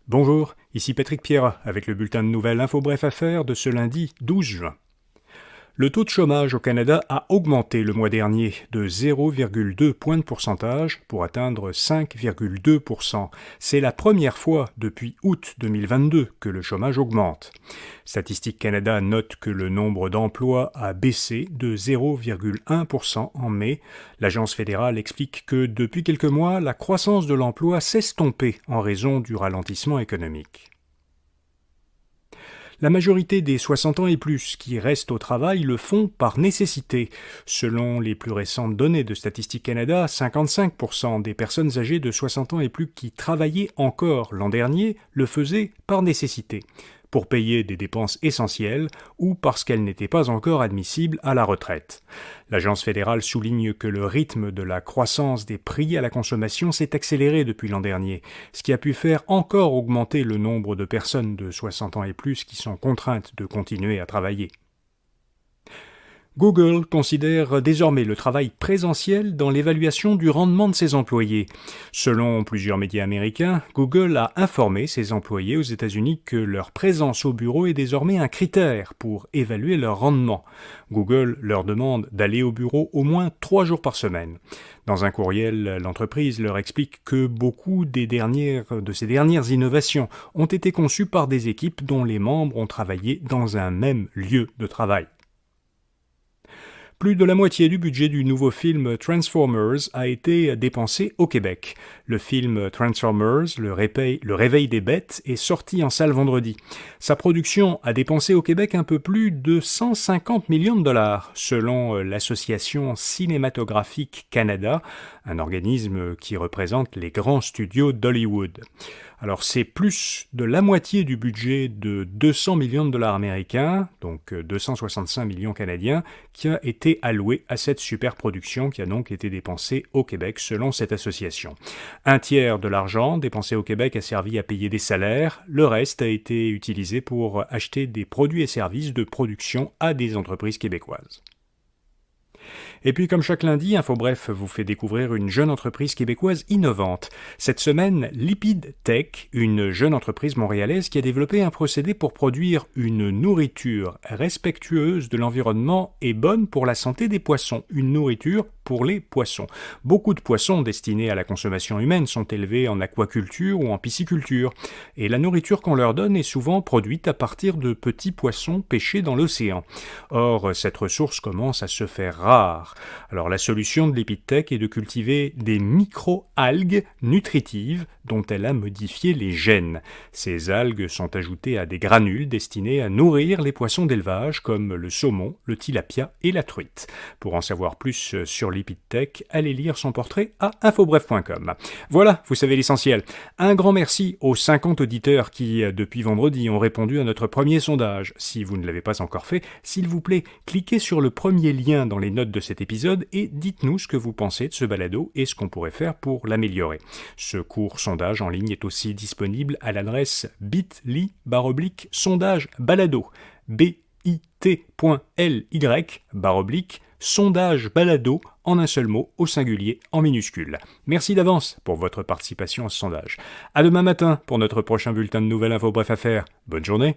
Bonjour, ici Patrick Pierre avec le bulletin de nouvelles Info Bref Affaires de ce lundi 12 juin. Le taux de chômage au Canada a augmenté le mois dernier de 0,2 points de pourcentage pour atteindre 5,2%. C'est la première fois depuis août 2022 que le chômage augmente. Statistique Canada note que le nombre d'emplois a baissé de 0,1% en mai. L'agence fédérale explique que depuis quelques mois, la croissance de l'emploi s'estompait en raison du ralentissement économique. La majorité des 60 ans et plus qui restent au travail le font par nécessité. Selon les plus récentes données de Statistique Canada, 55% des personnes âgées de 60 ans et plus qui travaillaient encore l'an dernier le faisaient par nécessité, pour payer des dépenses essentielles ou parce qu'elles n'étaient pas encore admissibles à la retraite. L'agence fédérale souligne que le rythme de la croissance des prix à la consommation s'est accéléré depuis l'an dernier, ce qui a pu faire encore augmenter le nombre de personnes de 60 ans et plus qui sont contraintes de continuer à travailler. Google considère désormais le travail présentiel dans l'évaluation du rendement de ses employés. Selon plusieurs médias américains, Google a informé ses employés aux États-Unis que leur présence au bureau est désormais un critère pour évaluer leur rendement. Google leur demande d'aller au bureau au moins 3 jours par semaine. Dans un courriel, l'entreprise leur explique que beaucoup de ces dernières innovations ont été conçues par des équipes dont les membres ont travaillé dans un même lieu de travail. Plus de la moitié du budget du nouveau film Transformers a été dépensé au Québec. Le film Transformers, le réveil des bêtes, est sorti en salle vendredi. Sa production a dépensé au Québec un peu plus de 150 millions de dollars, selon l'Association cinématographique Canada, un organisme qui représente les grands studios d'Hollywood. Alors c'est plus de la moitié du budget de 200 millions de dollars américains, donc 265 millions canadiens, qui a été alloué à cette super production qui a donc été dépensée au Québec selon cette association. Un tiers de l'argent dépensé au Québec a servi à payer des salaires, le reste a été utilisé pour acheter des produits et services de production à des entreprises québécoises. Et puis, comme chaque lundi, Info Bref vous fait découvrir une jeune entreprise québécoise innovante. Cette semaine, Lipid Tech, une jeune entreprise montréalaise qui a développé un procédé pour produire une nourriture respectueuse de l'environnement et bonne pour la santé des poissons. Une nourriture pour les poissons. Beaucoup de poissons destinés à la consommation humaine sont élevés en aquaculture ou en pisciculture. Et la nourriture qu'on leur donne est souvent produite à partir de petits poissons pêchés dans l'océan. Or, cette ressource commence à se faire rare. Alors la solution de l'Epitech est de cultiver des micro-algues nutritives dont elle a modifié les gènes. Ces algues sont ajoutées à des granules destinés à nourrir les poissons d'élevage comme le saumon, le tilapia et la truite. Pour en savoir plus sur l'Epitech, allez lire son portrait à infobref.com. Voilà, vous savez l'essentiel. Un grand merci aux 50 auditeurs qui, depuis vendredi, ont répondu à notre premier sondage. Si vous ne l'avez pas encore fait, s'il vous plaît, cliquez sur le premier lien dans les notes de cet épisode et dites-nous ce que vous pensez de ce balado et ce qu'on pourrait faire pour l'améliorer. Ce court sondage en ligne est aussi disponible à l'adresse bit.ly/sondage balado, bit.ly/sondage balado en un seul mot, au singulier, en minuscule. Merci d'avance pour votre participation à ce sondage. À demain matin pour notre prochain bulletin de nouvelles Info Bref Affaires. Bonne journée.